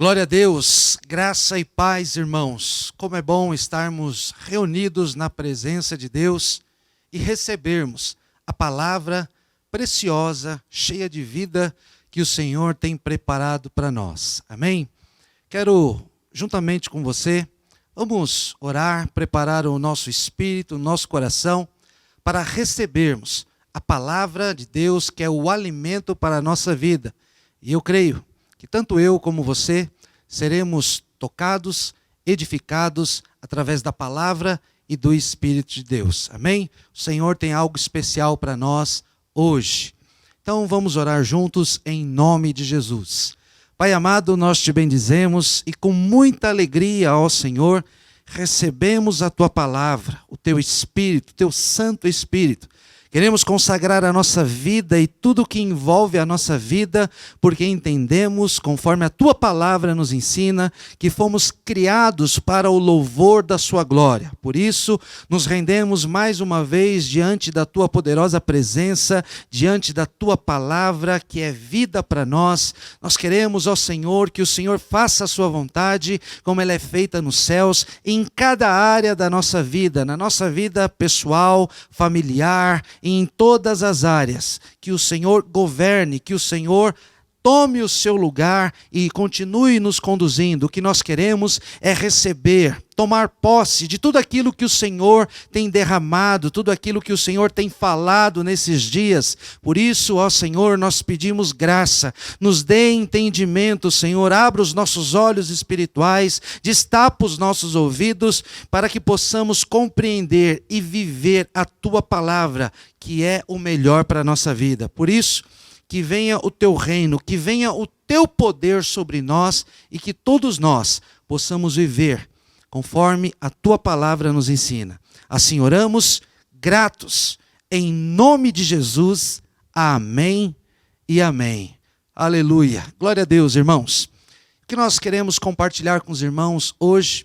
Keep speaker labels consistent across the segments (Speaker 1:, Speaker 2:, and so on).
Speaker 1: Glória a Deus, graça e paz, irmãos. Como é bom estarmos reunidos na presença de Deus e recebermos a palavra preciosa, cheia de vida, que o Senhor tem preparado para nós. Amém? Quero, juntamente com você, vamos orar, preparar o nosso espírito, o nosso coração, para recebermos a palavra de Deus, que é o alimento para a nossa vida. E eu creio que tanto eu como você seremos tocados, edificados através da palavra e do Espírito de Deus. Amém? O Senhor tem algo especial para nós hoje. Então vamos orar juntos em nome de Jesus. Pai amado, nós te bendizemos e com muita alegria, ó Senhor, recebemos a tua palavra, o teu Espírito, o teu Santo Espírito. Queremos consagrar a nossa vida e tudo que envolve a nossa vida, porque entendemos, conforme a tua palavra nos ensina, que fomos criados para o louvor da sua glória. Por isso, nos rendemos mais uma vez diante da tua poderosa presença, diante da tua palavra, que é vida para nós. Nós queremos, ó Senhor, que o Senhor faça a sua vontade, como ela é feita nos céus, em cada área da nossa vida, na nossa vida pessoal, familiar, em todas as áreas, que o Senhor governe, que o Senhor tome o seu lugar e continue nos conduzindo. O que nós queremos é receber, tomar posse de tudo aquilo que o Senhor tem derramado, tudo aquilo que o Senhor tem falado nesses dias. Por isso, ó Senhor, nós pedimos graça, nos dê entendimento, Senhor, abra os nossos olhos espirituais, destapa os nossos ouvidos, para que possamos compreender e viver a tua palavra, que é o melhor para a nossa vida. Por isso, que venha o teu reino, que venha o teu poder sobre nós e que todos nós possamos viver conforme a tua palavra nos ensina. Assim oramos, gratos, em nome de Jesus. Amém e amém. Aleluia. Glória a Deus, irmãos. O que nós queremos compartilhar com os irmãos hoje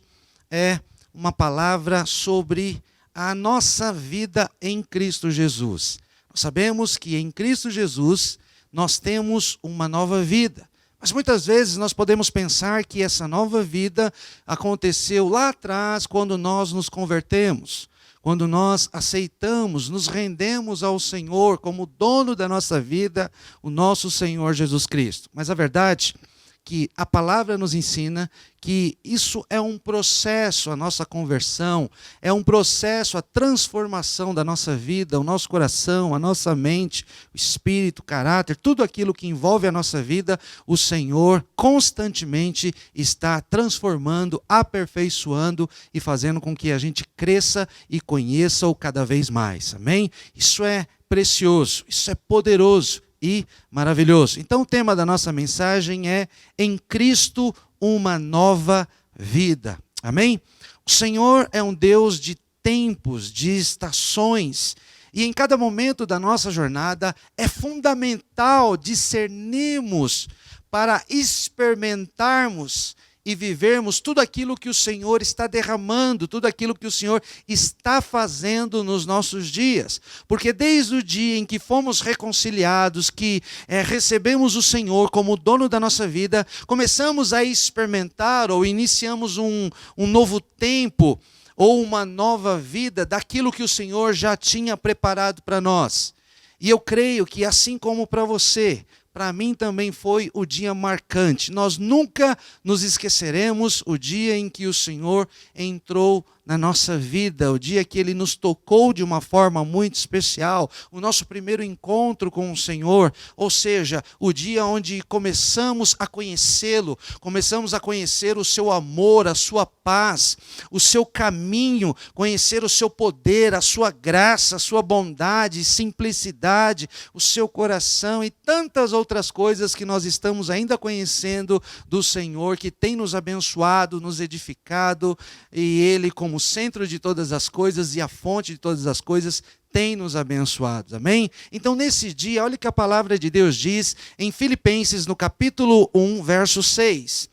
Speaker 1: é uma palavra sobre a nossa vida em Cristo Jesus. Nós sabemos que em Cristo Jesus nós temos uma nova vida. Mas muitas vezes nós podemos pensar que essa nova vida aconteceu lá atrás, quando nós nos convertemos, quando nós aceitamos, nos rendemos ao Senhor como dono da nossa vida, o nosso Senhor Jesus Cristo. Mas a verdade é que a palavra nos ensina que isso é um processo, a nossa conversão, é um processo, a transformação da nossa vida, o nosso coração, a nossa mente, o espírito, o caráter, tudo aquilo que envolve a nossa vida, o Senhor constantemente está transformando, aperfeiçoando e fazendo com que a gente cresça e conheça-o cada vez mais. Amém? Isso é precioso, isso é poderoso e maravilhoso. Então o tema da nossa mensagem é em Cristo uma nova vida. Amém? O Senhor é um Deus de tempos, de estações, e em cada momento da nossa jornada é fundamental discernirmos para experimentarmos e vivermos tudo aquilo que o Senhor está derramando, tudo aquilo que o Senhor está fazendo nos nossos dias. Porque desde o dia em que fomos reconciliados, que recebemos o Senhor como dono da nossa vida, começamos a experimentar ou iniciamos um novo tempo ou uma nova vida daquilo que o Senhor já tinha preparado para nós. E eu creio que assim como para você, para mim também foi o dia marcante. Nós nunca nos esqueceremos o dia em que o Senhor entrou na nossa vida, o dia que Ele nos tocou de uma forma muito especial, o nosso primeiro encontro com o Senhor, ou seja, o dia onde começamos a conhecê-lo, começamos a conhecer o seu amor, a sua paz, o seu caminho, conhecer o seu poder, a sua graça, a sua bondade, simplicidade, o seu coração e tantas outras coisas que nós estamos ainda conhecendo do Senhor, que tem nos abençoado, nos edificado, e Ele, como centro de todas as coisas e a fonte de todas as coisas, tem nos abençoado. Amém? Então, nesse dia, olha o que a palavra de Deus diz em Filipenses, no capítulo 1, verso 6.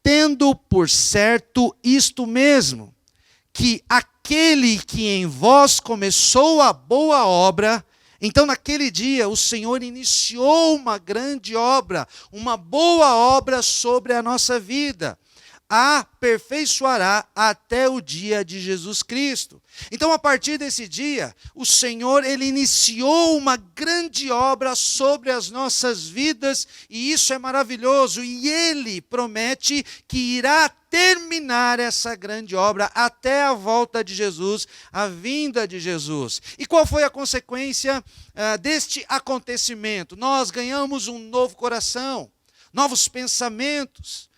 Speaker 1: Tendo por certo isto mesmo, que aquele que em vós começou a boa obra, Então, naquele dia, o Senhor iniciou uma grande obra, uma boa obra sobre a nossa vida. A aperfeiçoará até o dia de Jesus Cristo. Então, a partir desse dia, o Senhor, Ele iniciou uma grande obra sobre as nossas vidas, e isso é maravilhoso, e Ele promete que irá terminar essa grande obra até a volta de Jesus, a vinda de Jesus. E qual foi a consequência deste acontecimento? Nós ganhamos um novo coração, novos pensamentos,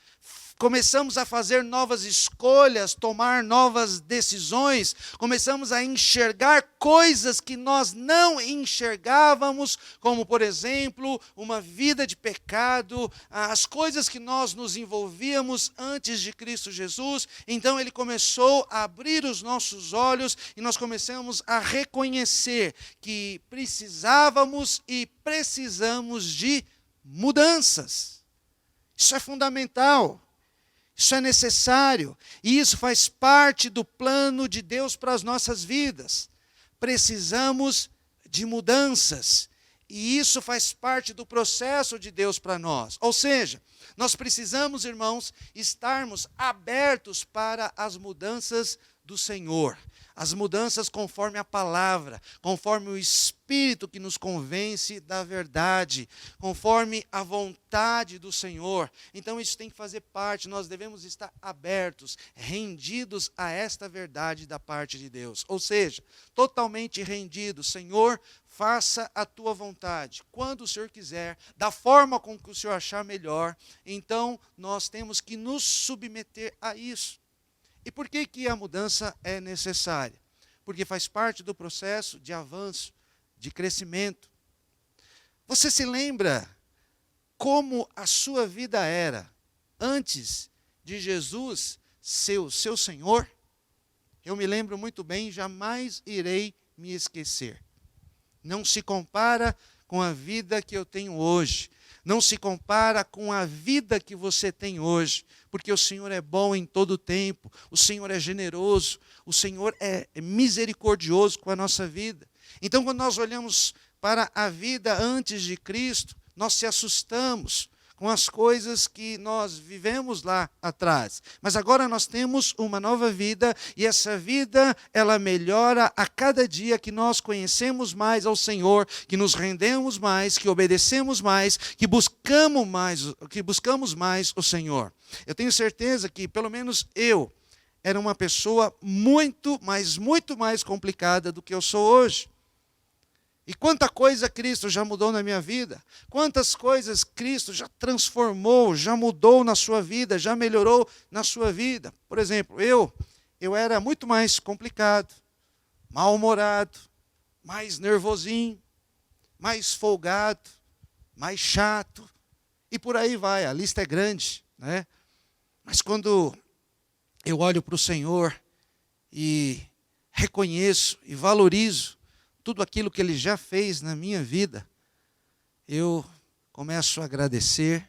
Speaker 1: começamos a fazer novas escolhas, tomar novas decisões, começamos a enxergar coisas que nós não enxergávamos, como, por exemplo, uma vida de pecado, as coisas que nós nos envolvíamos antes de Cristo Jesus. Então, Ele começou a abrir os nossos olhos e nós começamos a reconhecer que precisávamos e precisamos de mudanças. Isso é fundamental. Isso é necessário, e isso faz parte do plano de Deus para as nossas vidas. Precisamos de mudanças, e isso faz parte do processo de Deus para nós. Ou seja, nós precisamos, irmãos, estarmos abertos para as mudanças do Senhor. As mudanças conforme a palavra, conforme o Espírito que nos convence da verdade, conforme a vontade do Senhor. Então isso tem que fazer parte, nós devemos estar abertos, rendidos a esta verdade da parte de Deus. Ou seja, totalmente rendidos. Senhor, faça a tua vontade, quando o Senhor quiser, da forma com que o Senhor achar melhor. Então nós temos que nos submeter a isso. E por que que a mudança é necessária? Porque faz parte do processo de avanço, de crescimento. Você se lembra como a sua vida era antes de Jesus ser o seu Senhor? Eu me lembro muito bem, jamais irei me esquecer. Não se compara com a vida que eu tenho hoje. Não se compara com a vida que você tem hoje, porque o Senhor é bom em todo o tempo, o Senhor é generoso, o Senhor é misericordioso com a nossa vida. Então, quando nós olhamos para a vida antes de Cristo, nós se assustamos com as coisas que nós vivemos lá atrás. Mas agora nós temos uma nova vida, e essa vida, ela melhora a cada dia que nós conhecemos mais ao Senhor, que nos rendemos mais, que obedecemos mais, que buscamos mais o Senhor. Eu tenho certeza que, pelo menos eu, era uma pessoa muito mais complicada do que eu sou hoje. E quanta coisa Cristo já mudou na minha vida, quantas coisas Cristo já transformou, já mudou na sua vida, já melhorou na sua vida. Por exemplo, eu era muito mais complicado, mal-humorado, mais nervosinho, mais folgado, mais chato, e por aí vai, a lista é grande, né? Mas quando eu olho para o Senhor e reconheço e valorizo tudo aquilo que Ele já fez na minha vida, eu começo a agradecer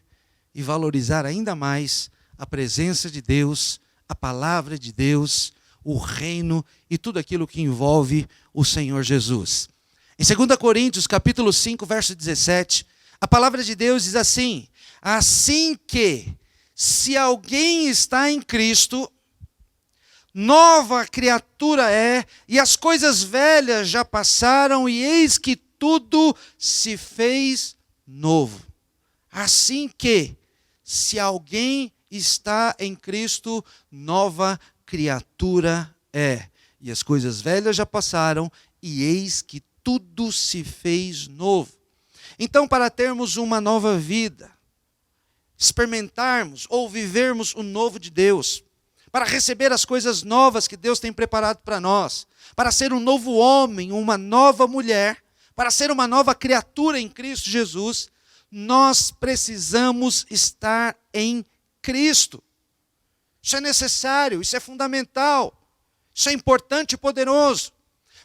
Speaker 1: e valorizar ainda mais a presença de Deus, a palavra de Deus, o reino e tudo aquilo que envolve o Senhor Jesus. Em 2 Coríntios, capítulo 5, verso 17, a palavra de Deus diz assim: assim que, se alguém está em Cristo, nova criatura é, e as coisas velhas já passaram, e eis que tudo se fez novo. Assim que, se alguém está em Cristo, nova criatura é. E as coisas velhas já passaram, e eis que tudo se fez novo. Então, para termos uma nova vida, experimentarmos ou vivermos o novo de Deus, para receber as coisas novas que Deus tem preparado para nós, para ser um novo homem, uma nova mulher, para ser uma nova criatura em Cristo Jesus, nós precisamos estar em Cristo. Isso é necessário, isso é fundamental, isso é importante e poderoso.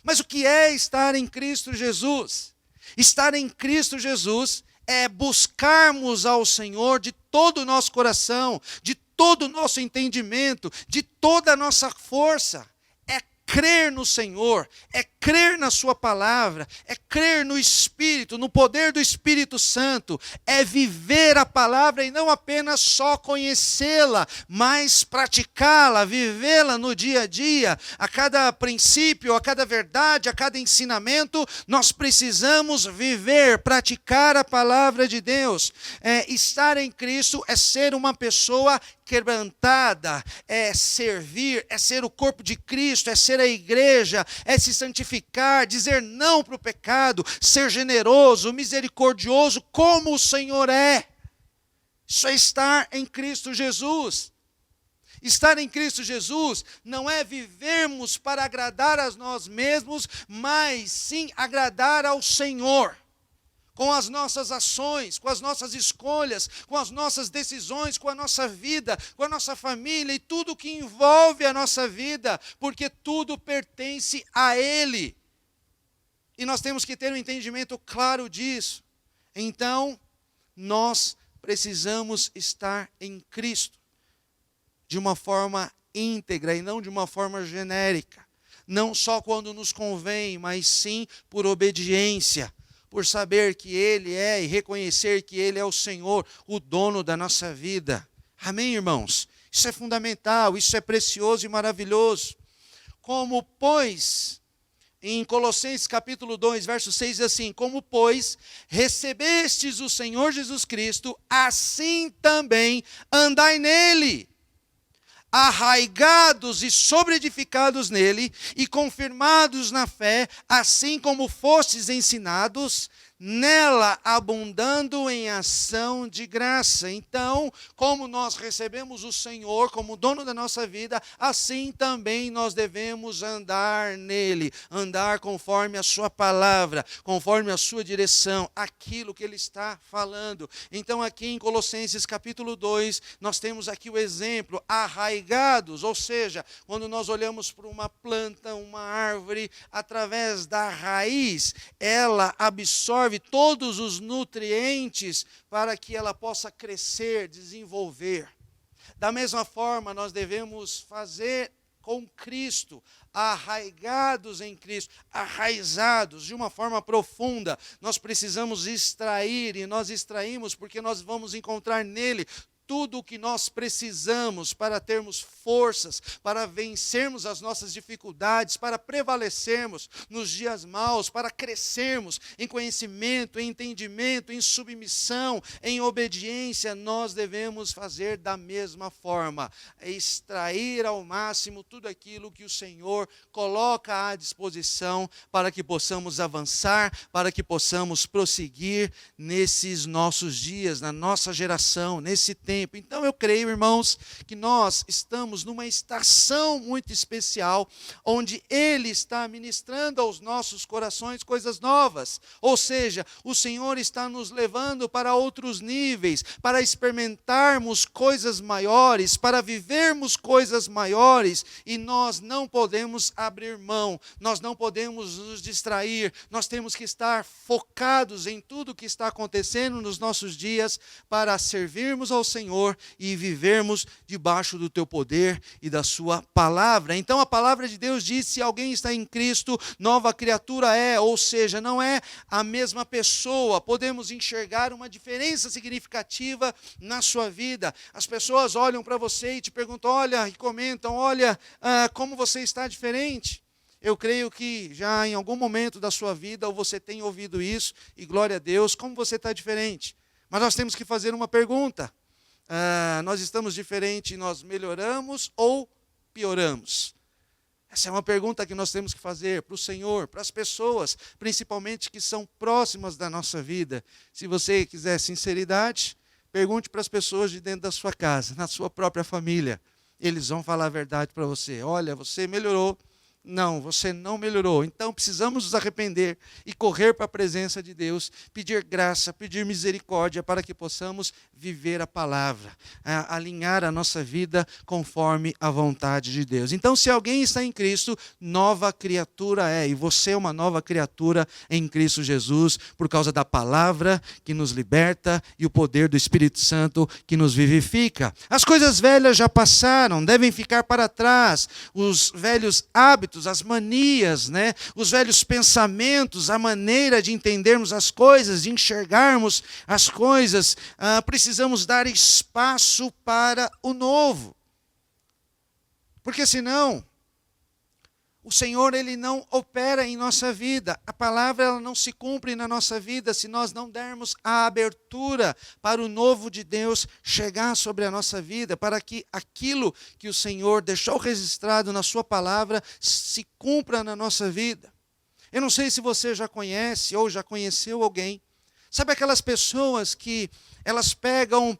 Speaker 1: Mas o que é estar em Cristo Jesus? Estar em Cristo Jesus é buscarmos ao Senhor de todo o nosso coração, de todo o nosso entendimento, de toda a nossa força. É crer no Senhor, é crer na sua palavra, é crer no Espírito, no poder do Espírito Santo, é viver a palavra e não apenas só conhecê-la, mas praticá-la, vivê-la no dia a dia. A cada princípio, a cada verdade, a cada ensinamento, nós precisamos viver, praticar a palavra de Deus. Estar em Cristo é ser uma pessoa quebrantada, é servir, é ser o corpo de Cristo, é ser a igreja, é se santificar, dizer não para o pecado, ser generoso, misericordioso, como o Senhor é. Isso é estar em Cristo Jesus. Estar em Cristo Jesus não é vivermos para agradar a nós mesmos, mas sim agradar ao Senhor. Com as nossas ações, com as nossas escolhas, com as nossas decisões, com a nossa vida, com a nossa família e tudo que envolve a nossa vida, porque tudo pertence a Ele. E nós temos que ter um entendimento claro disso. Então, nós precisamos estar em Cristo de uma forma íntegra e não de uma forma genérica. Não só quando nos convém, mas sim por obediência. Por saber que Ele é e reconhecer que Ele é o Senhor, o dono da nossa vida. Amém, irmãos? Isso é fundamental, isso é precioso e maravilhoso. Como, pois, em Colossenses capítulo 2, verso 6, diz assim: como, pois, recebestes o Senhor Jesus Cristo, assim também andai nele, arraigados e sobreedificados nele e confirmados na fé, assim como fostes ensinados, nela abundando em ação de graça. Então, como nós recebemos o Senhor como dono da nossa vida, assim também nós devemos andar nele, andar conforme a sua palavra, conforme a sua direção, aquilo que ele está falando. Então, aqui em Colossenses capítulo 2, nós temos aqui o exemplo, arraigados, ou seja, quando nós olhamos para uma planta, uma árvore, através da raiz, ela absorve todos os nutrientes para que ela possa crescer, desenvolver. Da mesma forma, nós devemos fazer com Cristo, arraigados em Cristo, arraizados de uma forma profunda. Nós precisamos extrair, e nós extraímos porque nós vamos encontrar nele tudo o que nós precisamos para termos forças, para vencermos as nossas dificuldades, para prevalecermos nos dias maus, para crescermos em conhecimento, em entendimento, em submissão, em obediência. Nós devemos fazer da mesma forma, extrair ao máximo tudo aquilo que o Senhor coloca à disposição para que possamos avançar, para que possamos prosseguir nesses nossos dias, na nossa geração, nesse tempo. Então eu creio, irmãos, que nós estamos numa estação muito especial, onde Ele está ministrando aos nossos corações coisas novas. Ou seja, o Senhor está nos levando para outros níveis, para experimentarmos coisas maiores, para vivermos coisas maiores, e nós não podemos abrir mão, nós não podemos nos distrair, nós temos que estar focados em tudo que está acontecendo nos nossos dias, para servirmos ao Senhor e vivermos debaixo do teu poder e da sua palavra. Então a palavra de Deus diz: se alguém está em Cristo, nova criatura é, ou seja, não é a mesma pessoa. Podemos enxergar uma diferença significativa na sua vida. As pessoas olham para você e te perguntam, olha, e comentam, olha, como você está diferente. Eu creio que já em algum momento da sua vida você tem ouvido isso, e glória a Deus, como você está diferente. Mas nós temos que fazer uma pergunta. Nós estamos diferentes, nós melhoramos ou pioramos? Essa é uma pergunta que nós temos que fazer para o Senhor, para as pessoas, principalmente que são próximas da nossa vida. Se você quiser sinceridade, pergunte para as pessoas de dentro da sua casa, na sua própria família. Eles vão falar a verdade para você. Olha, você melhorou. Não, você não melhorou. Então precisamos nos arrepender e correr para a presença de Deus, pedir graça, pedir misericórdia para que possamos viver a palavra, alinhar a nossa vida conforme a vontade de Deus. Então, se alguém está em Cristo, nova criatura é, e você é uma nova criatura em Cristo Jesus, por causa da palavra que nos liberta e o poder do Espírito Santo que nos vivifica. As coisas velhas já passaram, devem ficar para trás, os velhos hábitos hábitos, as manias, né? Os velhos pensamentos, a maneira de entendermos as coisas, de enxergarmos as coisas. Precisamos dar espaço para o novo. Porque senão, o Senhor, Ele não opera em nossa vida. A palavra, ela não se cumpre na nossa vida se nós não dermos a abertura para o novo de Deus chegar sobre a nossa vida, para que aquilo que o Senhor deixou registrado na sua palavra se cumpra na nossa vida. Eu não sei se você já conhece ou já conheceu alguém. Sabe aquelas pessoas que elas pegam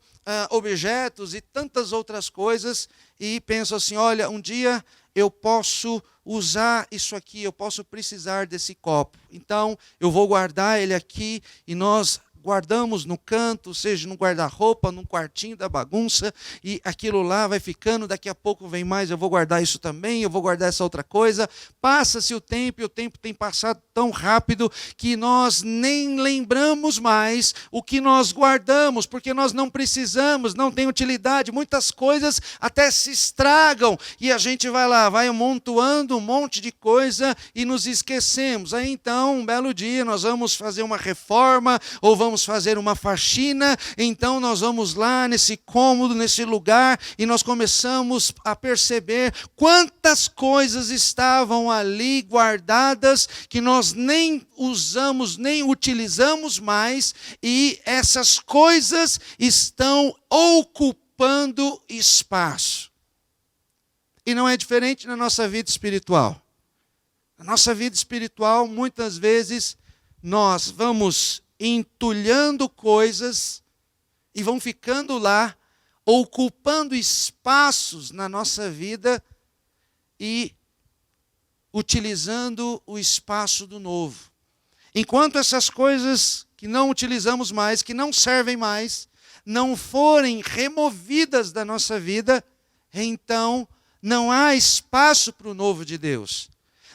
Speaker 1: objetos e tantas outras coisas e pensam assim, olha, um dia eu posso usar isso aqui, eu posso precisar desse copo. Então, eu vou guardar ele aqui e nós guardamos no canto, seja no guarda-roupa, num quartinho da bagunça, e aquilo lá vai ficando, daqui a pouco vem mais, eu vou guardar isso também, eu vou guardar essa outra coisa. Passa-se o tempo, e o tempo tem passado tão rápido que nós nem lembramos mais o que nós guardamos, porque nós não precisamos, não tem utilidade. Muitas coisas até se estragam, e a gente vai lá, vai amontoando um monte de coisa e nos esquecemos. Aí então, um belo dia, nós vamos fazer uma reforma, ou vamos fazer uma faxina, então nós vamos lá nesse cômodo, nesse lugar, e nós começamos a perceber quantas coisas estavam ali guardadas, que nós nem usamos, nem utilizamos mais, e essas coisas estão ocupando espaço. E não é diferente na nossa vida espiritual. Na nossa vida espiritual, muitas vezes, nós vamos entulhando coisas e vão ficando lá, ocupando espaços na nossa vida e utilizando o espaço do novo. Enquanto essas coisas que não utilizamos mais, que não servem mais, não forem removidas da nossa vida, então não há espaço para o novo de Deus.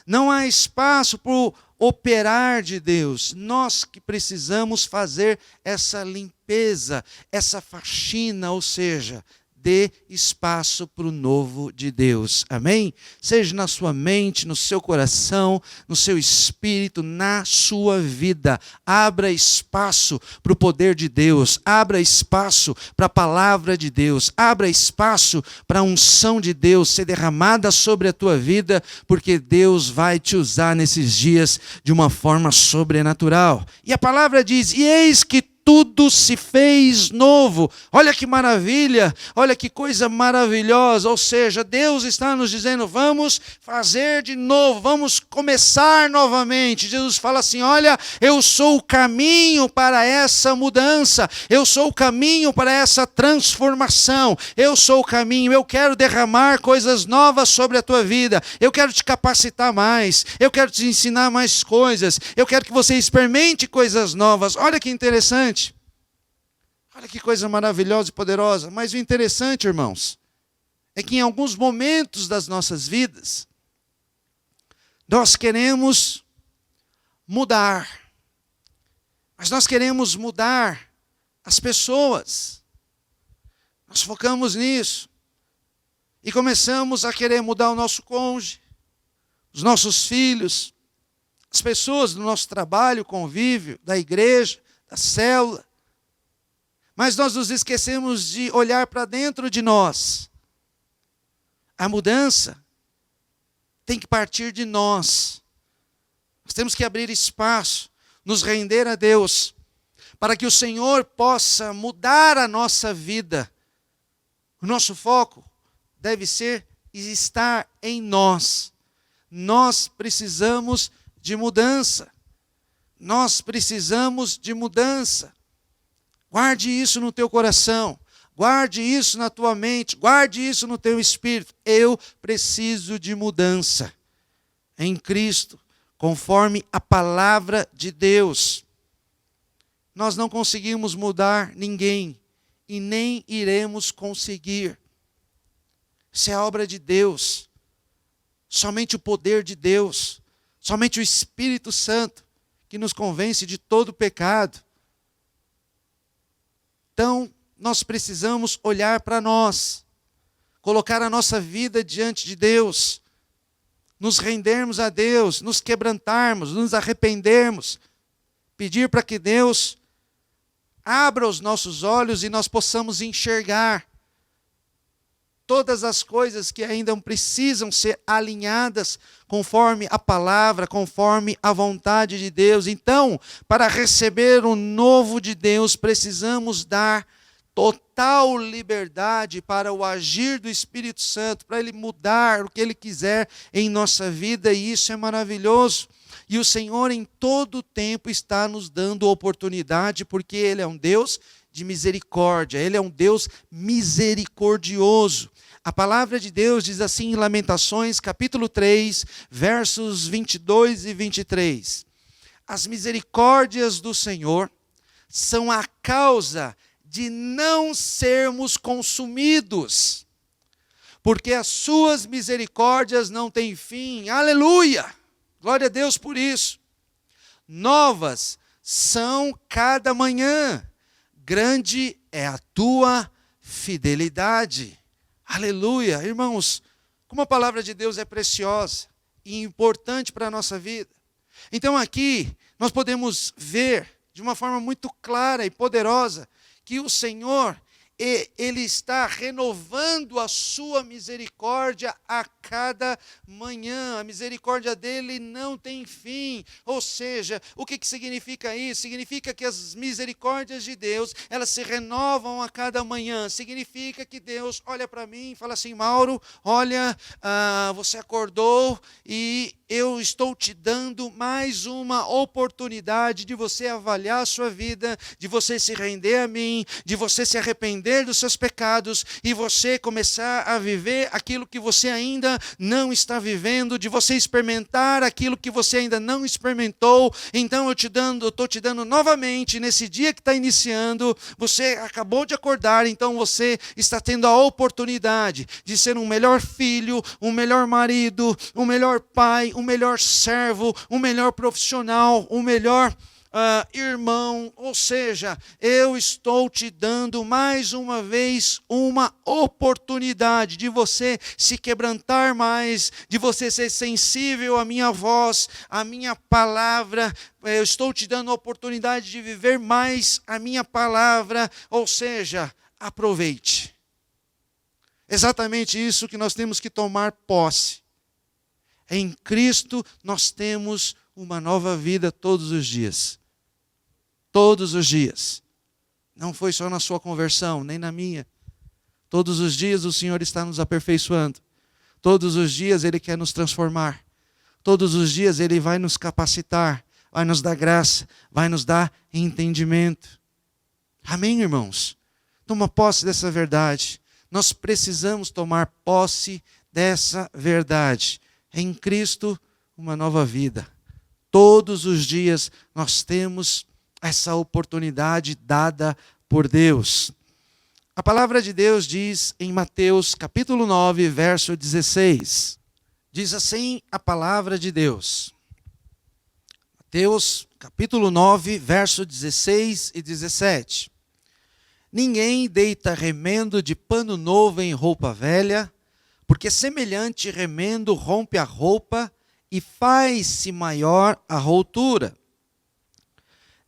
Speaker 1: Não há espaço para o operar de Deus. Nós que precisamos fazer essa limpeza, essa faxina, ou seja, dê espaço para o novo de Deus. Amém? Seja na sua mente, no seu coração, no seu espírito, na sua vida. Abra espaço para o poder de Deus. Abra espaço para a palavra de Deus. Abra espaço para a unção de Deus ser derramada sobre a tua vida, porque Deus vai te usar nesses dias de uma forma sobrenatural. E a palavra diz, e eis que tudo se fez novo. Olha que maravilha, olha que coisa maravilhosa. Ou seja, Deus está nos dizendo, vamos fazer de novo, vamos começar novamente. Jesus fala assim, olha, eu sou o caminho para essa mudança, eu sou o caminho para essa transformação, eu sou o caminho, eu quero derramar coisas novas sobre a tua vida, eu quero te capacitar mais, eu quero te ensinar mais coisas, eu quero que você experimente coisas novas. Olha que interessante. Olha que coisa maravilhosa e poderosa. Mas o interessante, irmãos, é que em alguns momentos das nossas vidas, nós queremos mudar. Mas nós queremos mudar as pessoas. Nós focamos nisso. E começamos a querer mudar o nosso cônjuge, os nossos filhos, as pessoas do nosso trabalho, convívio, da igreja, da célula. Mas nós nos esquecemos de olhar para dentro de nós. A mudança tem que partir de nós. Nós temos que abrir espaço, nos render a Deus, para que o Senhor possa mudar a nossa vida. O nosso foco deve ser e estar em nós. Nós precisamos de mudança. Nós precisamos de mudança. Guarde isso no teu coração, guarde isso na tua mente, guarde isso no teu espírito. Eu preciso de mudança em Cristo, conforme a palavra de Deus. Nós não conseguimos mudar ninguém e nem iremos conseguir. Isso é obra de Deus. Somente o poder de Deus, somente o Espírito Santo que nos convence de todo pecado. Então, nós precisamos olhar para nós, colocar a nossa vida diante de Deus, nos rendermos a Deus, nos quebrantarmos, nos arrependermos, pedir para que Deus abra os nossos olhos e nós possamos enxergar todas as coisas que ainda precisam ser alinhadas conforme a palavra, conforme a vontade de Deus. Então, para receber o novo de Deus, precisamos dar total liberdade para o agir do Espírito Santo, para Ele mudar o que Ele quiser em nossa vida, e isso é maravilhoso. E o Senhor em todo o tempo está nos dando oportunidade, porque Ele é um Deus de misericórdia, Ele é um Deus misericordioso. A palavra de Deus diz assim em Lamentações, capítulo 3, versos 22 e 23. As misericórdias do Senhor são a causa de não sermos consumidos, porque as suas misericórdias não têm fim. Aleluia! Glória a Deus por isso. Novas são cada manhã, grande é a tua fidelidade. Aleluia! Irmãos, como a palavra de Deus é preciosa e importante para a nossa vida. Então aqui nós podemos ver de uma forma muito clara e poderosa que o Senhor, Ele está renovando a sua misericórdia a cada manhã. A misericórdia dele não tem fim. Ou seja, o que significa isso? Significa que as misericórdias de Deus, elas se renovam a cada manhã. Significa que Deus olha para mim e fala assim: Mauro, olha, você acordou e eu estou te dando mais uma oportunidade de você avaliar a sua vida, de você se render a mim, de você se arrepender dos seus pecados e você começar a viver aquilo que você ainda não está vivendo, de você experimentar aquilo que você ainda não experimentou. Então eu estou te dando novamente, nesse dia que está iniciando, você acabou de acordar, então você está tendo a oportunidade de ser um melhor filho, um melhor marido, um melhor pai, um melhor servo, um melhor profissional, um melhor irmão. Ou seja, eu estou te dando mais uma vez uma oportunidade de você se quebrantar mais, de você ser sensível à minha voz, à minha palavra. Eu estou te dando a oportunidade de viver mais a minha palavra. Ou seja, aproveite. Exatamente isso que nós temos que tomar posse. Em Cristo nós temos uma nova vida todos os dias. Todos os dias. Não foi só na sua conversão, nem na minha. Todos os dias o Senhor está nos aperfeiçoando. Todos os dias Ele quer nos transformar. Todos os dias Ele vai nos capacitar, vai nos dar graça, vai nos dar entendimento. Amém, irmãos? Toma posse dessa verdade. Nós precisamos tomar posse dessa verdade. Em Cristo, uma nova vida. Todos os dias nós temos essa oportunidade dada por Deus. A palavra de Deus diz em Mateus capítulo 9, verso 16. Diz assim a palavra de Deus. Mateus capítulo 9, verso 16 e 17. Ninguém deita remendo de pano novo em roupa velha, porque semelhante remendo rompe a roupa e faz-se maior a rotura.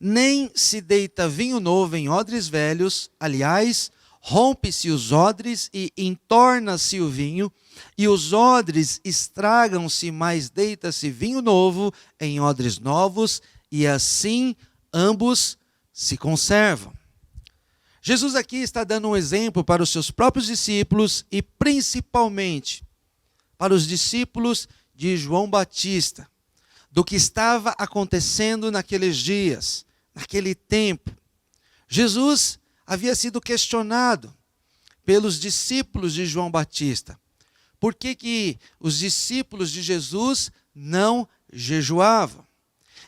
Speaker 1: Nem se deita vinho novo em odres velhos, aliás, rompe-se os odres e entorna-se o vinho, e os odres estragam-se, mas deita-se vinho novo em odres novos, e assim ambos se conservam. Jesus aqui está dando um exemplo para os seus próprios discípulos e principalmente para os discípulos de João Batista, do que estava acontecendo naqueles dias, naquele tempo. Jesus havia sido questionado pelos discípulos de João Batista. Por que os discípulos de Jesus não jejuavam?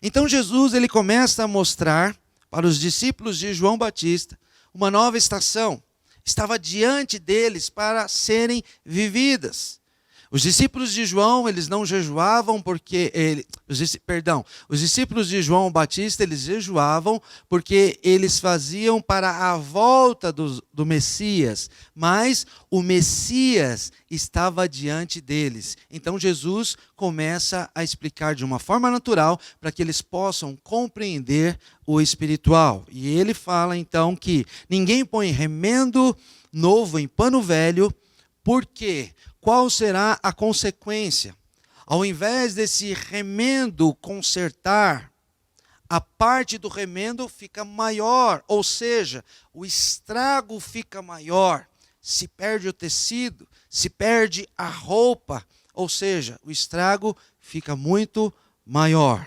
Speaker 1: Então Jesus ele começa a mostrar para os discípulos de João Batista uma nova estação. Estava diante deles para serem vividas. Os discípulos de João, eles não jejuavam porque os discípulos de João Batista, eles jejuavam porque eles faziam para a volta do Messias, mas o Messias estava diante deles. Então Jesus começa a explicar de uma forma natural para que eles possam compreender o espiritual. E ele fala então que ninguém põe remendo novo em pano velho, porque qual será a consequência? Ao invés desse remendo consertar, a parte do remendo fica maior, ou seja, o estrago fica maior. Se perde o tecido, se perde a roupa, ou seja, o estrago fica muito maior.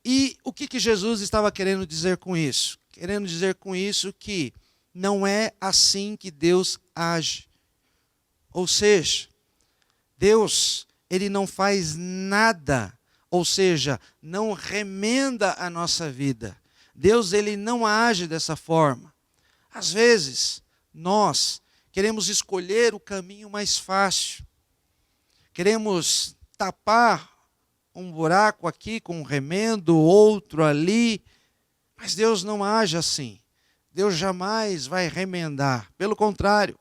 Speaker 1: E o que Jesus estava querendo dizer com isso? Querendo dizer com isso que não é assim que Deus age. Ou seja, Deus, ele não faz nada, ou seja, não remenda a nossa vida. Deus, ele não age dessa forma. Às vezes, nós queremos escolher o caminho mais fácil. Queremos tapar um buraco aqui com um remendo, outro ali. Mas Deus não age assim. Deus jamais vai remendar. Pelo contrário,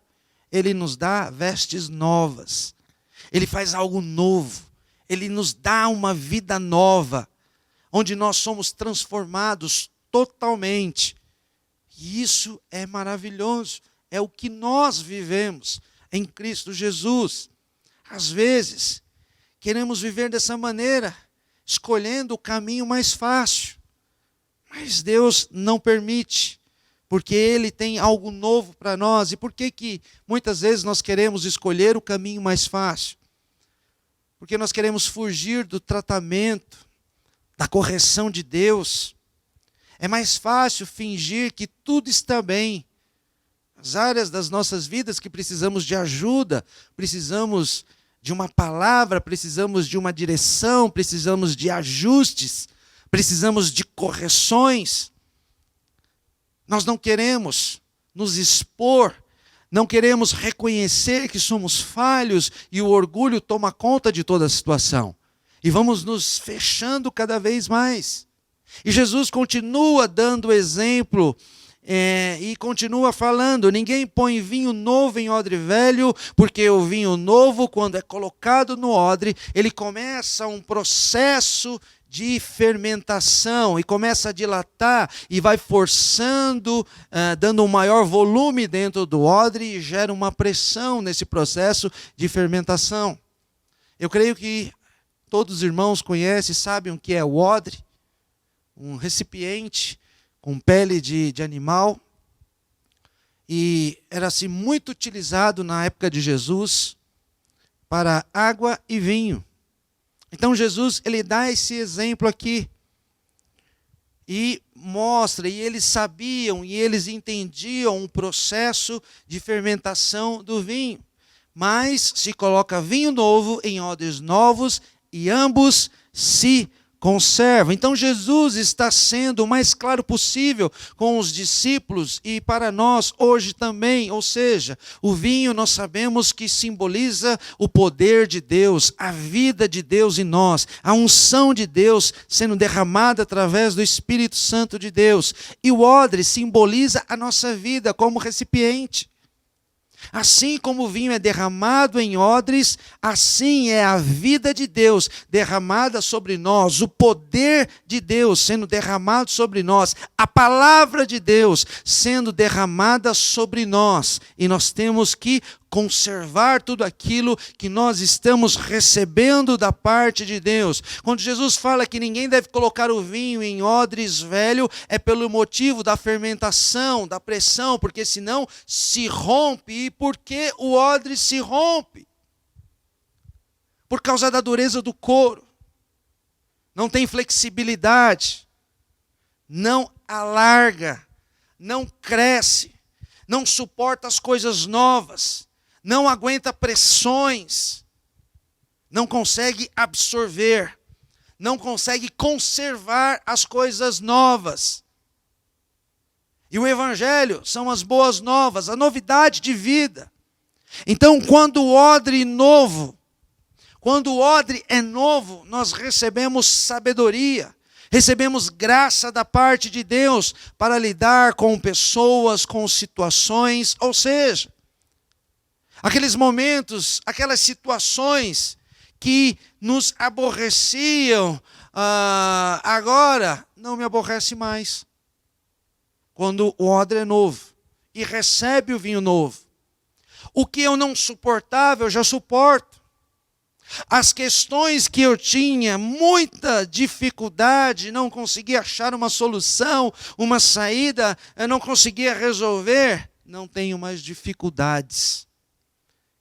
Speaker 1: Ele nos dá vestes novas. Ele faz algo novo. Ele nos dá uma vida nova, onde nós somos transformados totalmente. E isso é maravilhoso. É o que nós vivemos em Cristo Jesus. Às vezes, queremos viver dessa maneira, escolhendo o caminho mais fácil. Mas Deus não permite, porque Ele tem algo novo para nós. E por que muitas vezes nós queremos escolher o caminho mais fácil? Porque nós queremos fugir do tratamento, da correção de Deus. É mais fácil fingir que tudo está bem. As áreas das nossas vidas que precisamos de ajuda, precisamos de uma palavra, precisamos de uma direção, precisamos de ajustes, precisamos de correções. Nós não queremos nos expor, não queremos reconhecer que somos falhos e o orgulho toma conta de toda a situação. E vamos nos fechando cada vez mais. E Jesus continua dando exemplo e continua falando: ninguém põe vinho novo em odre velho, porque o vinho novo, quando é colocado no odre, ele começa um processo de fermentação e começa a dilatar e vai forçando, dando um maior volume dentro do odre e gera uma pressão nesse processo de fermentação. Eu creio que todos os irmãos conhecem, sabem o que é o odre, um recipiente com pele de animal, e era assim muito utilizado na época de Jesus para água e vinho. Então Jesus, ele dá esse exemplo aqui e mostra, e eles sabiam e eles entendiam o processo de fermentação do vinho. Mas se coloca vinho novo em odres novos e ambos se conservam. Então Jesus está sendo o mais claro possível com os discípulos e para nós hoje também. Ou seja, o vinho nós sabemos que simboliza o poder de Deus, a vida de Deus em nós, a unção de Deus sendo derramada através do Espírito Santo de Deus. E o odre simboliza a nossa vida como recipiente. Assim como o vinho é derramado em odres, assim é a vida de Deus derramada sobre nós, o poder de Deus sendo derramado sobre nós, a palavra de Deus sendo derramada sobre nós. E nós temos que conservar tudo aquilo que nós estamos recebendo da parte de Deus. Quando Jesus fala que ninguém deve colocar o vinho em odres velho, é pelo motivo da fermentação, da pressão, porque senão se rompe. E por que o odre se rompe? Por causa da dureza do couro. Não tem flexibilidade, não alarga, não cresce, não suporta as coisas novas, não aguenta pressões, não consegue absorver, não consegue conservar as coisas novas. E o Evangelho são as boas novas, a novidade de vida. Então, quando o odre novo Quando o odre é novo, nós recebemos sabedoria, recebemos graça da parte de Deus para lidar com pessoas, com situações, ou seja, aqueles momentos, aquelas situações que nos aborreciam, agora não me aborrece mais. Quando o odre é novo e recebe o vinho novo, o que eu não suportava, eu já suporto. As questões que eu tinha muita dificuldade, não conseguia achar uma solução, uma saída, eu não conseguia resolver, não tenho mais dificuldades.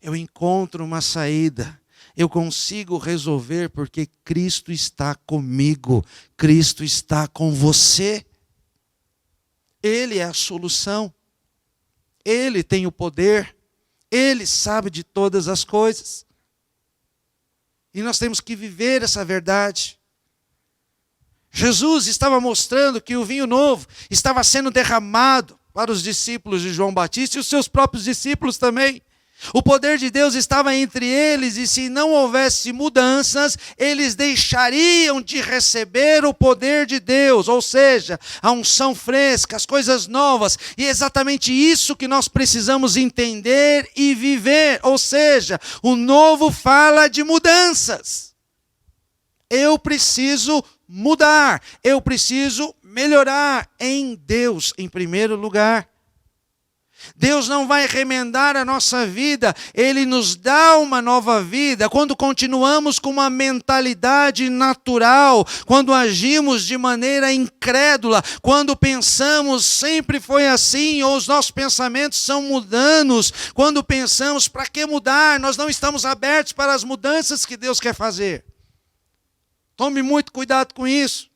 Speaker 1: Eu encontro uma saída, eu consigo resolver porque Cristo está comigo, Cristo está com você. Ele é a solução, Ele tem o poder, Ele sabe de todas as coisas. E nós temos que viver essa verdade. Jesus estava mostrando que o vinho novo estava sendo derramado para os discípulos de João Batista e os seus próprios discípulos também. O poder de Deus estava entre eles e se não houvesse mudanças, eles deixariam de receber o poder de Deus, ou seja, a unção fresca, as coisas novas. E é exatamente isso que nós precisamos entender e viver, ou seja, o novo fala de mudanças. Eu preciso mudar, eu preciso melhorar em Deus em primeiro lugar. Deus não vai remendar a nossa vida, Ele nos dá uma nova vida quando continuamos com uma mentalidade natural, quando agimos de maneira incrédula, quando pensamos sempre foi assim, ou os nossos pensamentos são mundanos, quando pensamos para que mudar, nós não estamos abertos para as mudanças que Deus quer fazer. Tome muito cuidado com isso.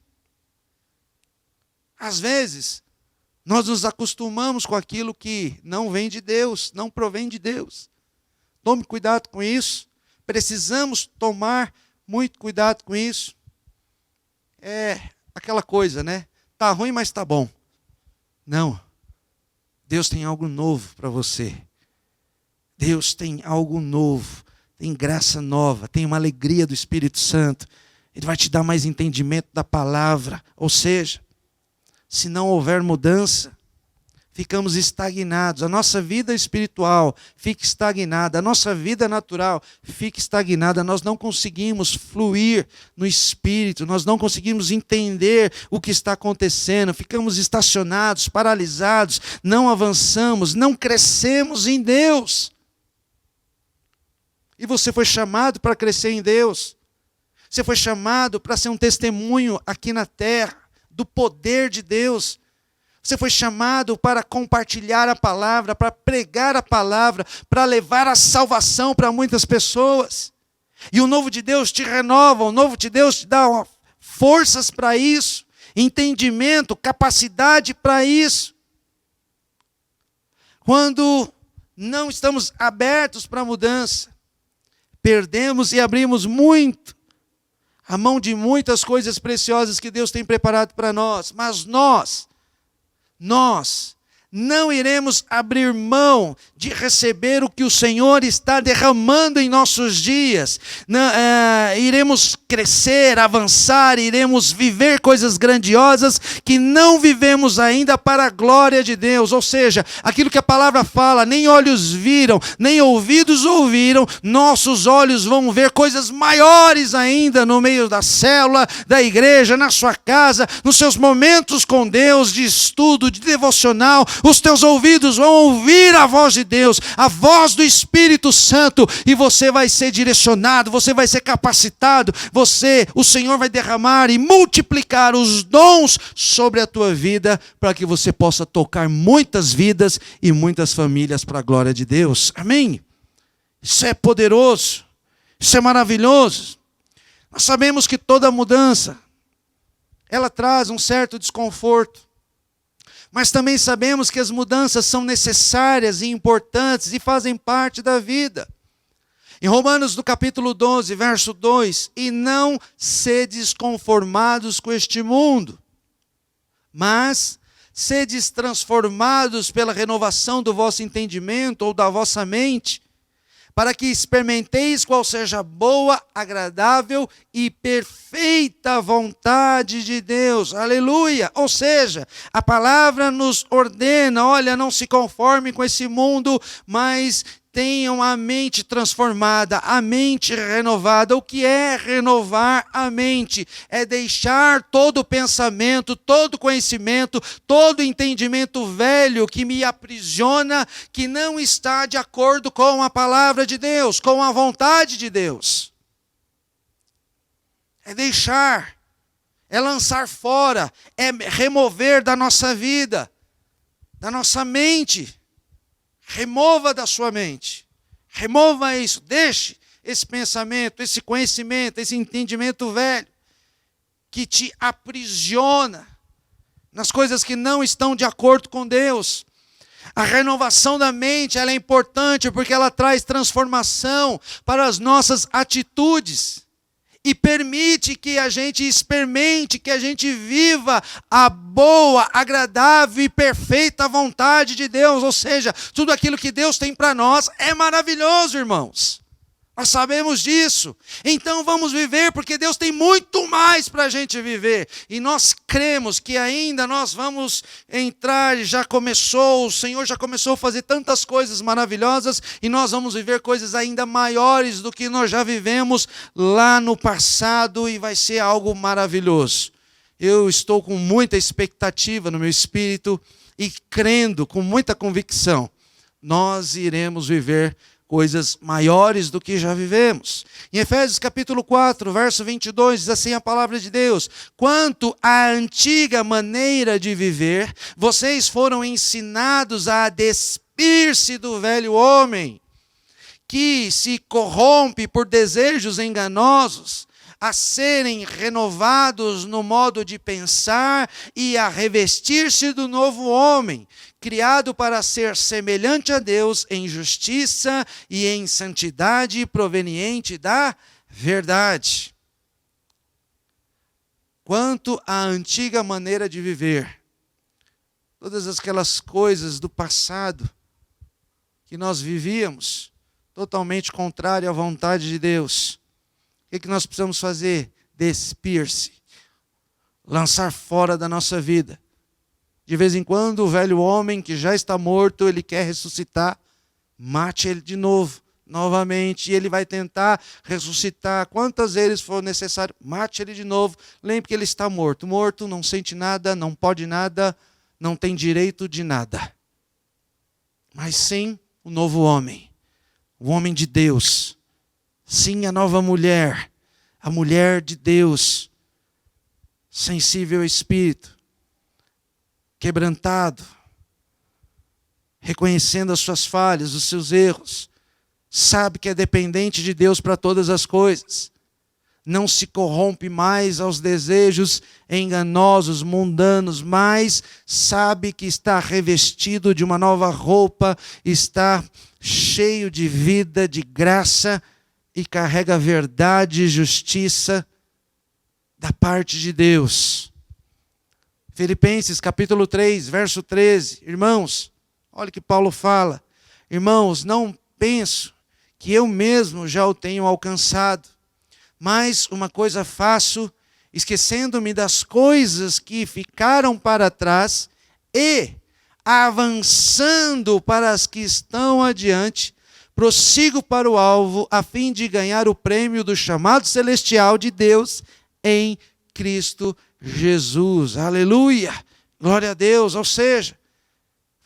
Speaker 1: Às vezes, nós nos acostumamos com aquilo que não vem de Deus, não provém de Deus. Tome cuidado com isso. Precisamos tomar muito cuidado com isso. É aquela coisa, né? Tá ruim, mas tá bom. Não. Deus tem algo novo para você. Deus tem algo novo. Tem graça nova. Tem uma alegria do Espírito Santo. Ele vai te dar mais entendimento da palavra. Ou seja, se não houver mudança, ficamos estagnados. A nossa vida espiritual fica estagnada. A nossa vida natural fica estagnada. Nós não conseguimos fluir no Espírito. Nós não conseguimos entender o que está acontecendo. Ficamos estacionados, paralisados. Não avançamos, não crescemos em Deus. E você foi chamado para crescer em Deus. Você foi chamado para ser um testemunho aqui na terra do poder de Deus. Você foi chamado para compartilhar a palavra, para pregar a palavra, para levar a salvação para muitas pessoas. E o novo de Deus te renova, o novo de Deus te dá forças para isso, entendimento, capacidade para isso. Quando não estamos abertos para a mudança, perdemos e abrimos muito a mão de muitas coisas preciosas que Deus tem preparado para nós. Mas nós não iremos abrir mão de receber o que o Senhor está derramando em nossos dias. Iremos crescer, avançar, iremos viver coisas grandiosas que não vivemos ainda para a glória de Deus. Ou seja, aquilo que a palavra fala, nem olhos viram, nem ouvidos ouviram, nossos olhos vão ver coisas maiores ainda no meio da célula, da igreja, na sua casa, nos seus momentos com Deus, de estudo, de devocional. Os teus ouvidos vão ouvir a voz de Deus, a voz do Espírito Santo, e você vai ser direcionado, você vai ser capacitado, o Senhor vai derramar e multiplicar os dons sobre a tua vida, para que você possa tocar muitas vidas e muitas famílias para a glória de Deus. Amém? Isso é poderoso, isso é maravilhoso. Nós sabemos que toda mudança, ela traz um certo desconforto. Mas também sabemos que as mudanças são necessárias e importantes e fazem parte da vida. Em Romanos, no capítulo 12, verso 2, e não sedes conformados com este mundo, mas sedes transformados pela renovação do vosso entendimento ou da vossa mente, para que experimenteis qual seja a boa, agradável e perfeita vontade de Deus. Aleluia! Ou seja, a palavra nos ordena, olha, não se conforme com esse mundo, mas tenham a mente transformada, a mente renovada. O que é renovar a mente? É deixar todo pensamento, todo conhecimento, todo entendimento velho que me aprisiona, que não está de acordo com a palavra de Deus, com a vontade de Deus. É deixar, é lançar fora, é remover da nossa vida, da nossa mente. Remova da sua mente, remova isso, deixe esse pensamento, esse conhecimento, esse entendimento velho, que te aprisiona nas coisas que não estão de acordo com Deus. A renovação da mente, ela é importante porque ela traz transformação para as nossas atitudes. E permite que a gente experimente, que a gente viva a boa, agradável e perfeita vontade de Deus. Ou seja, tudo aquilo que Deus tem para nós é maravilhoso, irmãos. Nós sabemos disso. Então vamos viver, porque Deus tem muito mais para a gente viver. E nós cremos que ainda nós vamos entrar, o Senhor já começou a fazer tantas coisas maravilhosas, e nós vamos viver coisas ainda maiores do que nós já vivemos lá no passado, e vai ser algo maravilhoso. Eu estou com muita expectativa no meu espírito e crendo com muita convicção, nós iremos viver coisas maiores do que já vivemos. Em Efésios capítulo 4, verso 22, diz assim a palavra de Deus: quanto à antiga maneira de viver, vocês foram ensinados a despir-se do velho homem, que se corrompe por desejos enganosos, a serem renovados no modo de pensar e a revestir-se do novo homem, criado para ser semelhante a Deus em justiça e em santidade proveniente da verdade. Quanto à antiga maneira de viver, todas aquelas coisas do passado que nós vivíamos, totalmente contrário à vontade de Deus, o que nós precisamos fazer? Despir-se, lançar fora da nossa vida. De vez em quando, o velho homem que já está morto, ele quer ressuscitar, mate ele de novo, novamente, e ele vai tentar ressuscitar quantas vezes for necessário, mate ele de novo. Lembre que ele está morto. Morto não sente nada, não pode nada, não tem direito de nada. Mas sim, o novo homem, o homem de Deus. Sim, a nova mulher, a mulher de Deus, sensível ao Espírito, quebrantado, reconhecendo as suas falhas, os seus erros, sabe que é dependente de Deus para todas as coisas, não se corrompe mais aos desejos enganosos, mundanos, mas sabe que está revestido de uma nova roupa, está cheio de vida, de graça, e carrega verdade e justiça da parte de Deus. Filipenses capítulo 3, verso 13. Irmãos, olha o que Paulo fala. Irmãos, não penso que eu mesmo já o tenho alcançado, mas uma coisa faço, esquecendo-me das coisas que ficaram para trás e avançando para as que estão adiante, prossigo para o alvo, a fim de ganhar o prêmio do chamado celestial de Deus em Cristo Jesus. Aleluia! Glória a Deus! Ou seja,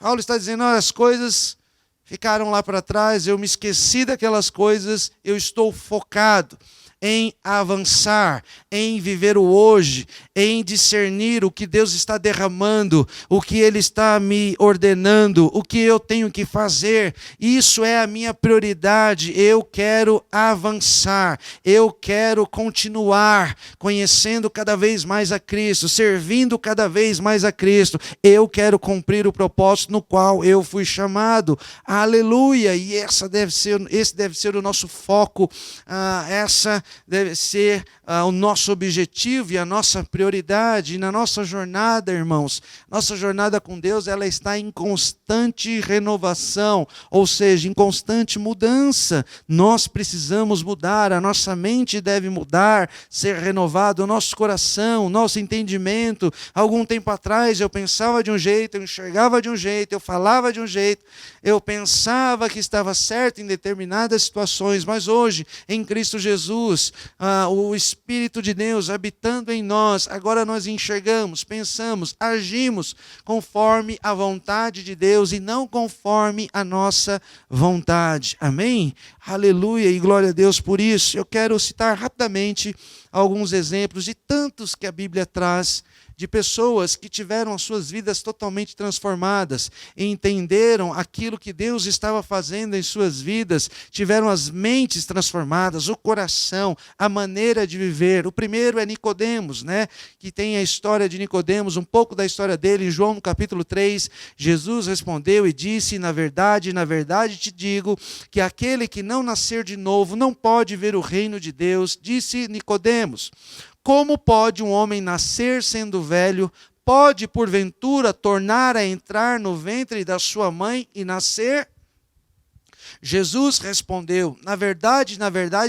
Speaker 1: Paulo está dizendo, olha, as coisas ficaram lá para trás, eu me esqueci daquelas coisas, eu estou focado em avançar, em viver o hoje, em discernir o que Deus está derramando, o que Ele está me ordenando, o que eu tenho que fazer. Isso é a minha prioridade. Eu quero avançar, eu quero continuar conhecendo cada vez mais a Cristo, servindo cada vez mais a Cristo. Eu quero cumprir o propósito no qual eu fui chamado. Aleluia! E esse deve ser o nosso foco, essa deve ser o nosso objetivo e a nossa prioridade. E na nossa jornada, irmãos, nossa jornada com Deus, ela está em constante renovação, ou seja, em constante mudança. Nós precisamos mudar, a nossa mente deve mudar, ser renovado, o nosso coração, o nosso entendimento. Algum tempo atrás eu pensava de um jeito, eu enxergava de um jeito, eu falava de um jeito, eu pensava que estava certo em determinadas situações, mas hoje, em Cristo Jesus, o Espírito de Deus habitando em nós, agora nós enxergamos, pensamos, agimos conforme a vontade de Deus e não conforme a nossa vontade. Amém? Aleluia e glória a Deus por isso. Eu quero citar rapidamente alguns exemplos de tantos que a Bíblia traz, de pessoas que tiveram as suas vidas totalmente transformadas, entenderam aquilo que Deus estava fazendo em suas vidas, tiveram as mentes transformadas, o coração, a maneira de viver. O primeiro é Nicodemos, que tem a história de Nicodemos, um pouco da história dele, em João no capítulo 3, Jesus respondeu e disse, na verdade te digo, que aquele que não nascer de novo não pode ver o reino de Deus. Disse Nicodemos, como pode um homem nascer sendo velho? Pode, porventura, tornar a entrar no ventre da sua mãe e nascer? Jesus respondeu, na verdade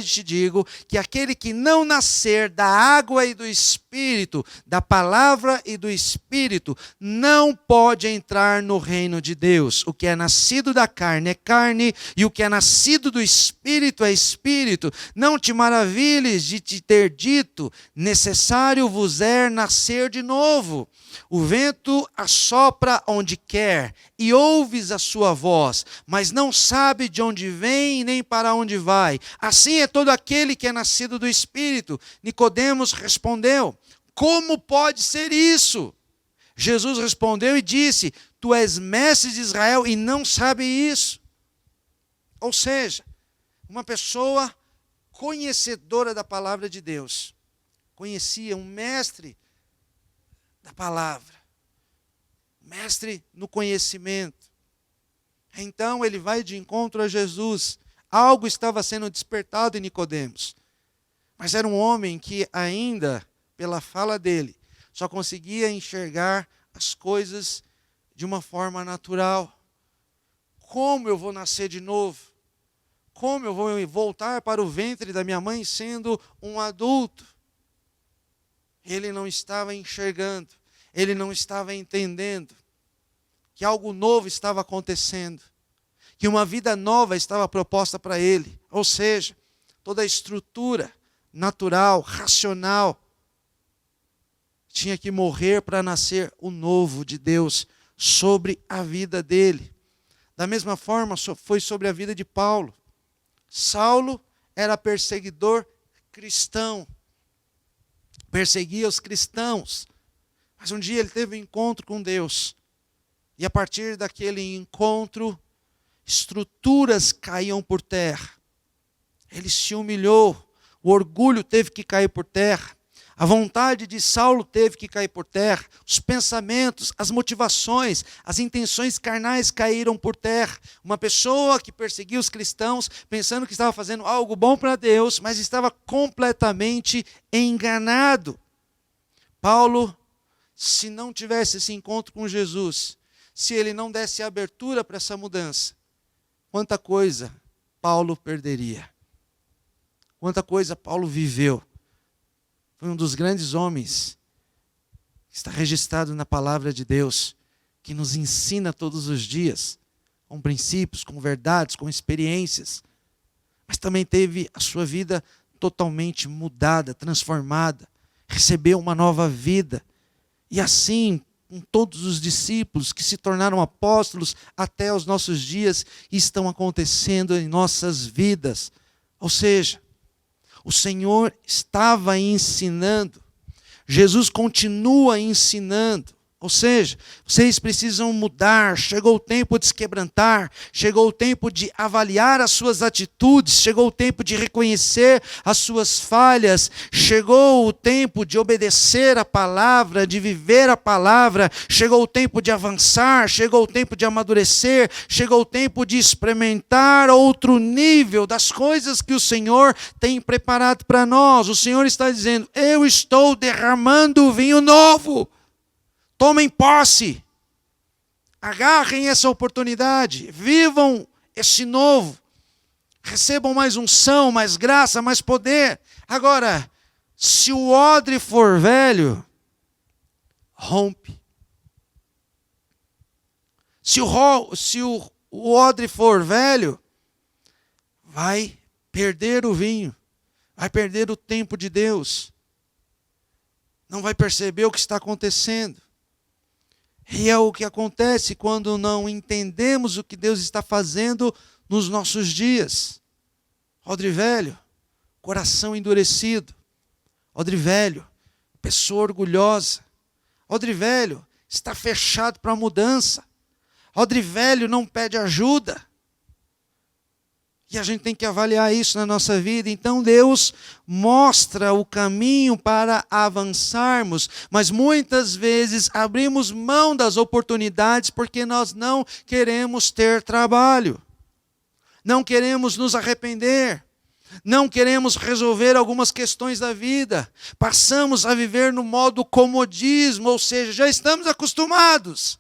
Speaker 1: te digo, que aquele que não nascer da água e do Espírito, da palavra e do Espírito, não pode entrar no reino de Deus. O que é nascido da carne é carne, e o que é nascido do Espírito é Espírito. Não te maravilhes de te ter dito, necessário vos é nascer de novo. O vento assopra onde quer, e ouves a sua voz, mas não sabe de onde vem nem para onde vai. Assim é todo aquele que é nascido do Espírito. Nicodemos respondeu, como pode ser isso? Jesus respondeu e disse, tu és mestre de Israel e não sabe isso. Ou seja, uma pessoa conhecedora da palavra de Deus, conhecia um mestre da palavra, mestre no conhecimento. Então ele vai de encontro a Jesus. Algo estava sendo despertado em Nicodemos, mas era um homem que ainda, pela fala dele, só conseguia enxergar as coisas de uma forma natural. Como eu vou nascer de novo? Como eu vou voltar para o ventre da minha mãe sendo um adulto? Ele não estava enxergando, ele não estava entendendo que algo novo estava acontecendo, que uma vida nova estava proposta para ele. Ou seja, toda a estrutura natural, racional, tinha que morrer para nascer o novo de Deus sobre a vida dele. Da mesma forma, foi sobre a vida de Paulo. Saulo era perseguidor cristão, perseguia os cristãos, mas um dia ele teve um encontro com Deus, e a partir daquele encontro, estruturas caíam por terra. Ele se humilhou, o orgulho teve que cair por terra, a vontade de Saulo teve que cair por terra, os pensamentos, as motivações, as intenções carnais caíram por terra. Uma pessoa que perseguia os cristãos, pensando que estava fazendo algo bom para Deus, mas estava completamente enganado. Paulo, se não tivesse esse encontro com Jesus, se ele não desse abertura para essa mudança, quanta coisa Paulo perderia. Quanta coisa Paulo viveu. Foi um dos grandes homens que está registrado na palavra de Deus, que nos ensina todos os dias, com princípios, com verdades, com experiências, mas também teve a sua vida totalmente mudada, transformada, recebeu uma nova vida. E assim, com todos os discípulos que se tornaram apóstolos até os nossos dias, estão acontecendo em nossas vidas. Ou seja, o Senhor estava ensinando, Jesus continua ensinando, Ou seja, vocês precisam mudar, chegou o tempo de se quebrantar, chegou o tempo de avaliar as suas atitudes, chegou o tempo de reconhecer as suas falhas, chegou o tempo de obedecer a palavra, de viver a palavra, chegou o tempo de avançar, chegou o tempo de amadurecer, chegou o tempo de experimentar outro nível das coisas que o Senhor tem preparado para nós. O Senhor está dizendo: eu estou derramando vinho novo. Tomem posse, agarrem essa oportunidade, vivam esse novo, recebam mais unção, mais graça, mais poder. Agora, se o odre for velho, rompe. Se o odre for velho, vai perder o vinho, vai perder o tempo de Deus, não vai perceber o que está acontecendo. E é o que acontece quando não entendemos o que Deus está fazendo nos nossos dias. Odre velho, coração endurecido. Odre velho, pessoa orgulhosa. Odre velho, está fechado para a mudança. Odre velho não pede ajuda. E a gente tem que avaliar isso na nossa vida. Então Deus mostra o caminho para avançarmos, mas muitas vezes abrimos mão das oportunidades porque nós não queremos ter trabalho, não queremos nos arrepender, não queremos resolver algumas questões da vida, passamos a viver no modo comodismo, ou seja, já estamos acostumados.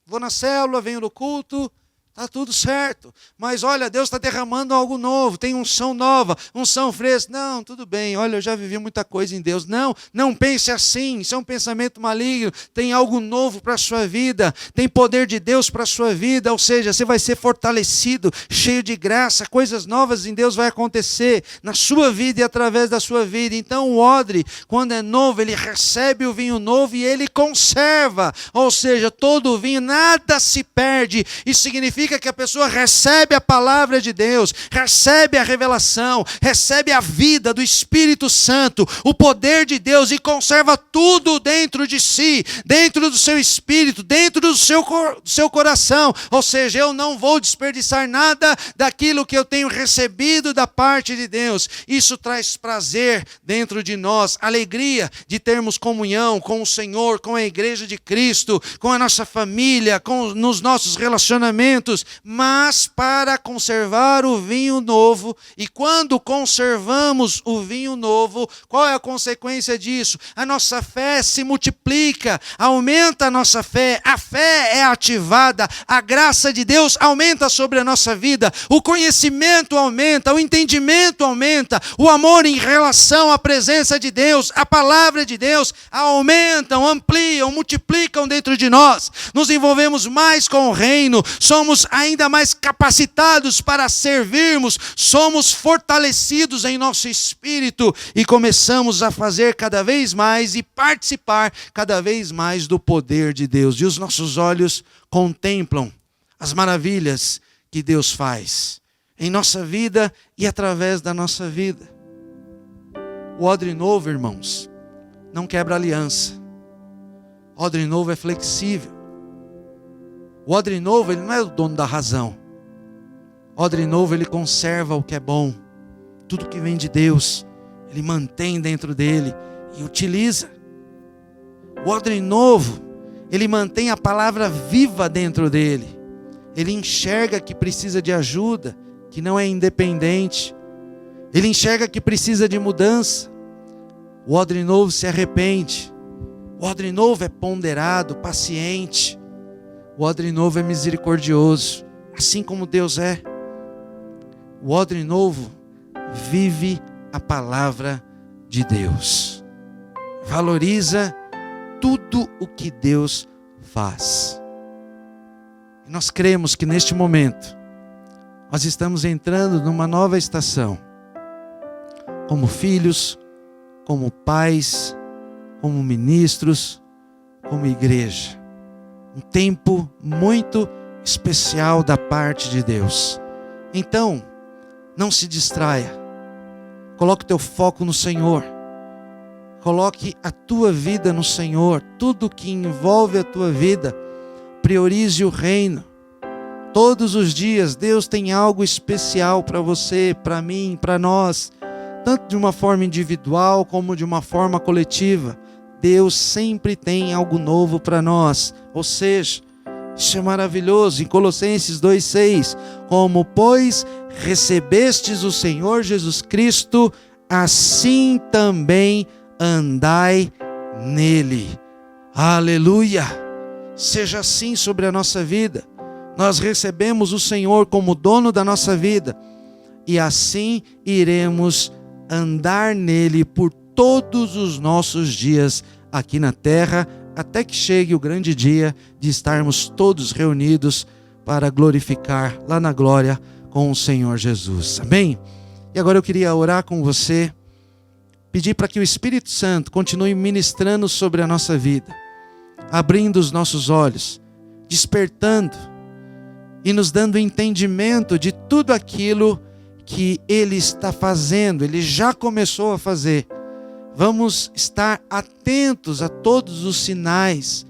Speaker 1: Vou na célula, venho no culto, está tudo certo, mas olha, Deus está derramando algo novo, tem unção nova, unção fresca. Não, tudo bem, olha, eu já vivi muita coisa em Deus. Não pense assim, isso é um pensamento maligno. Tem algo novo para a sua vida, tem poder de Deus para a sua vida, ou seja, você vai ser fortalecido, cheio de graça, coisas novas em Deus vai acontecer na sua vida e através da sua vida. Então o odre, quando é novo, ele recebe o vinho novo e ele conserva, ou seja, todo o vinho, nada se perde. Isso significa que a pessoa recebe a palavra de Deus, recebe a revelação, recebe a vida do Espírito Santo, o poder de Deus, e conserva tudo dentro de si, dentro do seu espírito, dentro do seu coração. Ou seja, eu não vou desperdiçar nada daquilo que eu tenho recebido da parte de Deus. Isso traz prazer dentro de nós, alegria de termos comunhão com o Senhor, com a igreja de Cristo, com a nossa família, nos nossos relacionamentos. Mas para conservar o vinho novo, e quando conservamos o vinho novo, qual é a consequência disso? A nossa fé se multiplica, aumenta a nossa fé, a fé é ativada, a graça de Deus aumenta sobre a nossa vida, o conhecimento aumenta, o entendimento aumenta, o amor em relação à presença de Deus, a palavra de Deus aumentam, ampliam, multiplicam dentro de nós, nos envolvemos mais com o reino, somos ainda mais capacitados para servirmos, somos fortalecidos em nosso espírito e começamos a fazer cada vez mais e participar cada vez mais do poder de Deus. E os nossos olhos contemplam as maravilhas que Deus faz em nossa vida e através da nossa vida. O odre novo, irmãos, não quebra aliança. O odre novo é flexível. O odre novo, ele não é o dono da razão. O odre novo, ele conserva o que é bom. Tudo que vem de Deus, ele mantém dentro dele e utiliza. O odre novo, ele mantém a palavra viva dentro dele. Ele enxerga que precisa de ajuda, que não é independente. Ele enxerga que precisa de mudança. O odre novo se arrepende. O odre novo é ponderado, paciente. O odre novo é misericordioso, assim como Deus é. O odre novo vive a palavra de Deus. Valoriza tudo o que Deus faz. E nós cremos que neste momento, nós estamos entrando numa nova estação. Como filhos, como pais, como ministros, como igreja. Um tempo muito especial da parte de Deus. Então, não se distraia. Coloque o teu foco no Senhor. Coloque a tua vida no Senhor. Tudo que envolve a tua vida, priorize o reino. Todos os dias Deus tem algo especial para você, para mim, para nós. Tanto de uma forma individual como de uma forma coletiva. Deus sempre tem algo novo para nós. Ou seja, isso é maravilhoso. Em Colossenses 2,6, como pois recebestes o Senhor Jesus Cristo, assim também andai nele. Aleluia! Seja assim sobre a nossa vida. Nós recebemos o Senhor como dono da nossa vida e assim iremos andar nele por todos os nossos dias aqui na terra, até que chegue o grande dia de estarmos todos reunidos para glorificar lá na glória com o Senhor Jesus. Amém? E agora eu queria orar com você, pedir para que o Espírito Santo continue ministrando sobre a nossa vida, abrindo os nossos olhos, despertando e nos dando entendimento de tudo aquilo que Ele está fazendo, Ele já começou a fazer. Vamos estar atentos a todos os sinais,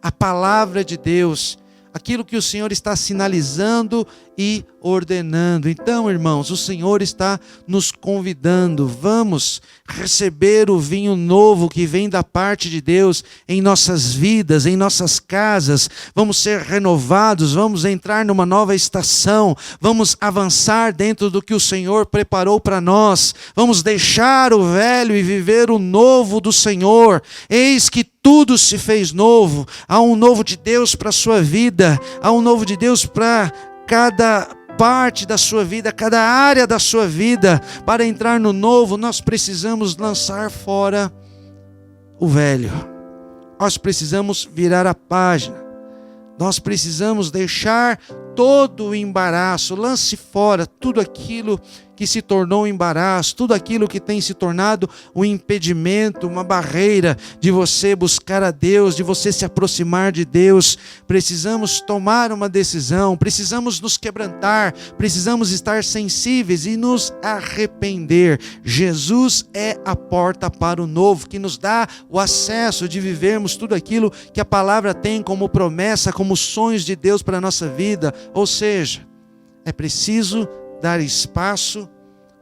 Speaker 1: a palavra de Deus, aquilo que o Senhor está sinalizando e ordenando. Então, irmãos, o Senhor está nos convidando. Vamos receber o vinho novo que vem da parte de Deus em nossas vidas, em nossas casas. Vamos ser renovados, vamos entrar numa nova estação. Vamos avançar dentro do que o Senhor preparou para nós. Vamos deixar o velho e viver o novo do Senhor. Eis que tudo se fez novo. Há um novo de Deus para a sua vida. Há um novo de Deus para cada parte da sua vida, cada área da sua vida. Para entrar no novo, nós precisamos lançar fora o velho. Nós precisamos virar a página. Nós precisamos deixar todo o embaraço. Lance fora tudo aquilo que se tornou um embaraço, tudo aquilo que tem se tornado um impedimento, uma barreira de você buscar a Deus, de você se aproximar de Deus. Precisamos tomar uma decisão, precisamos nos quebrantar, precisamos estar sensíveis e nos arrepender. Jesus é a porta para o novo, que nos dá o acesso de vivermos tudo aquilo que a palavra tem como promessa, como sonhos de Deus para a nossa vida. Ou seja, é preciso dar espaço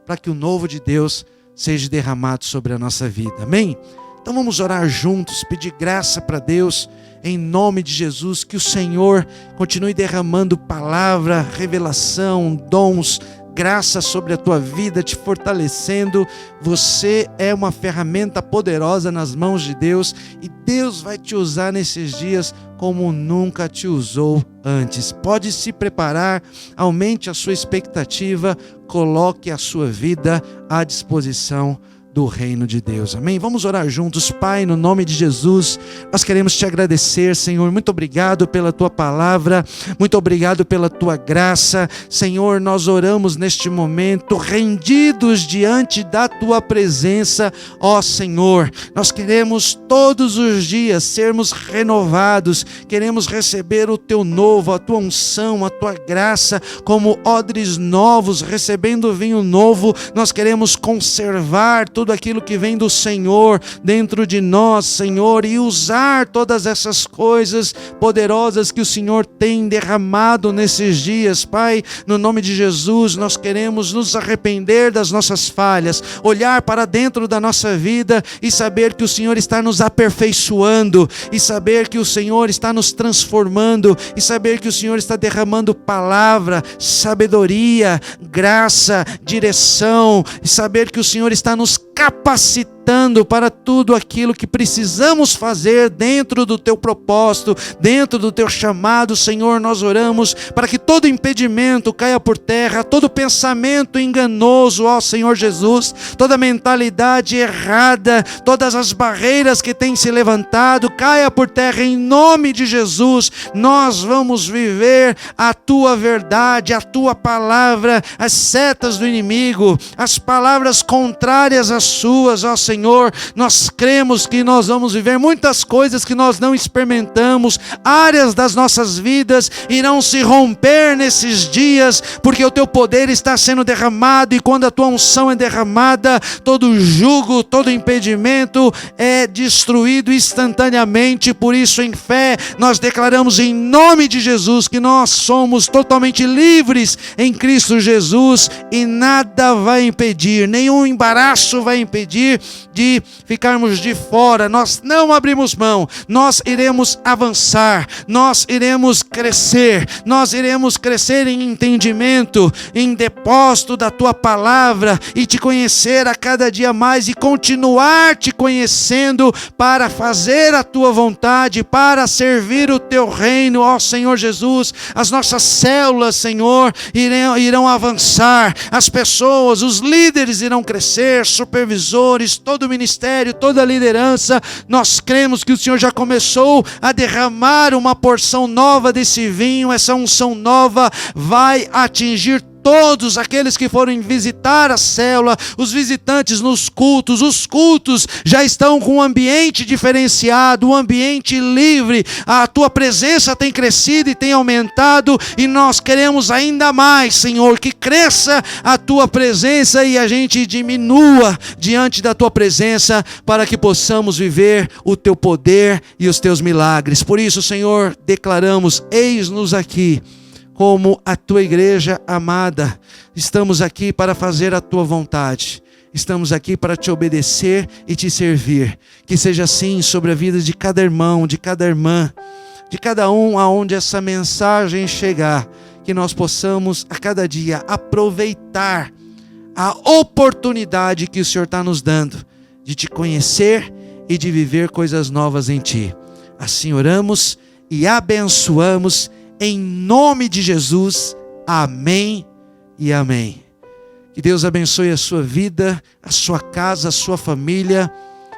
Speaker 1: para que o novo de Deus seja derramado sobre a nossa vida. Amém? Então vamos orar juntos, pedir graça para Deus, em nome de Jesus, que o Senhor continue derramando palavra, revelação, dons, graça sobre a tua vida, te fortalecendo. Você é uma ferramenta poderosa nas mãos de Deus e Deus vai te usar nesses dias como nunca te usou antes. Pode se preparar, aumente a sua expectativa, coloque a sua vida à disposição do reino de Deus. Amém? Vamos orar juntos. Pai, no nome de Jesus, nós queremos te agradecer, Senhor. Muito obrigado pela tua palavra, muito obrigado pela tua graça. Senhor, nós oramos neste momento, rendidos diante da tua presença, ó Senhor. Nós queremos todos os dias sermos renovados, queremos receber o teu novo, a tua unção, a tua graça, como odres novos, recebendo vinho novo. Nós queremos conservar tudo aquilo que vem do Senhor dentro de nós, Senhor, e usar todas essas coisas poderosas que o Senhor tem derramado nesses dias. Pai, no nome de Jesus, nós queremos nos arrepender das nossas falhas, olhar para dentro da nossa vida e saber que o Senhor está nos aperfeiçoando, e saber que o Senhor está nos transformando, e saber que o Senhor está derramando palavra, sabedoria, graça, direção, e saber que o Senhor está nos capacitando para tudo aquilo que precisamos fazer dentro do teu propósito, dentro do teu chamado. Senhor, nós oramos para que todo impedimento caia por terra, todo pensamento enganoso, ó Senhor Jesus, toda mentalidade errada, todas as barreiras que têm se levantado, caia por terra em nome de Jesus. Nós vamos viver a tua verdade, a tua palavra, as setas do inimigo, as palavras contrárias às suas, ó Senhor Senhor, nós cremos que nós vamos viver muitas coisas que nós não experimentamos, áreas das nossas vidas irão se romper nesses dias, porque o teu poder está sendo derramado, e quando a tua unção é derramada, todo jugo, todo impedimento é destruído instantaneamente. Por isso, em fé, nós declaramos em nome de Jesus que nós somos totalmente livres em Cristo Jesus, e nada vai impedir, nenhum embaraço vai impedir de ficarmos de fora. Nós não abrimos mão, nós iremos avançar, nós iremos crescer em entendimento, em depósito da tua palavra, e te conhecer a cada dia mais, e continuar te conhecendo para fazer a tua vontade, para servir o teu reino, ó Senhor Jesus. As nossas células, Senhor, irão avançar, as pessoas, os líderes irão crescer, supervisores, todo o ministério, toda a liderança. Nós cremos que o Senhor já começou a derramar uma porção nova desse vinho. Essa unção nova vai atingir todos aqueles que forem visitar a célula, os visitantes nos cultos. Os cultos já estão com um ambiente diferenciado, um ambiente livre. A tua presença tem crescido e tem aumentado, e nós queremos ainda mais, Senhor, que cresça a tua presença e a gente diminua diante da tua presença, para que possamos viver o teu poder e os teus milagres. Por isso, Senhor, declaramos: eis-nos aqui como a tua igreja amada. Estamos aqui para fazer a tua vontade. Estamos aqui para te obedecer e te servir. Que seja assim sobre a vida de cada irmão, de cada irmã, de cada um aonde essa mensagem chegar. Que nós possamos a cada dia aproveitar a oportunidade que o Senhor está nos dando de te conhecer e de viver coisas novas em ti. Assim oramos e abençoamos em nome de Jesus. Amém e amém. Que Deus abençoe a sua vida, a sua casa, a sua família.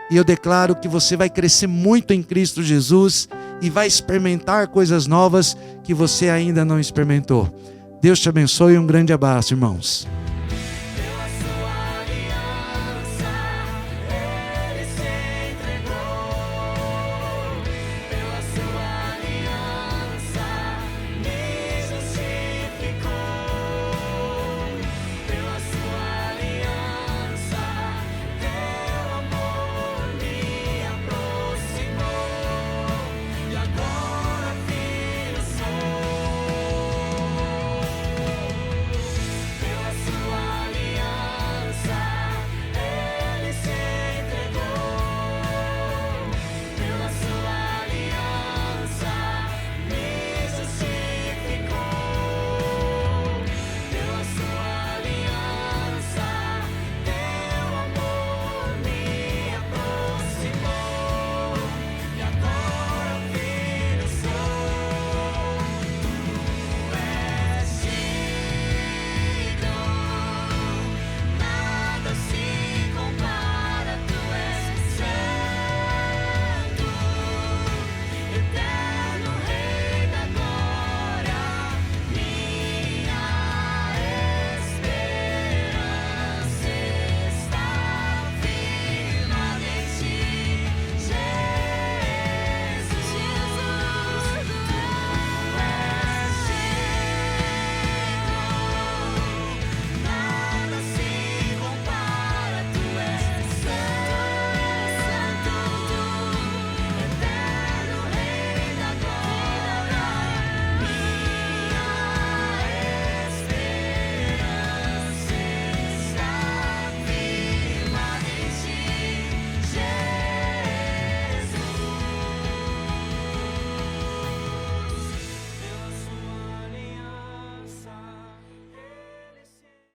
Speaker 1: E eu declaro que você vai crescer muito em Cristo Jesus e vai experimentar coisas novas que você ainda não experimentou. Deus te abençoe e um grande abraço, irmãos.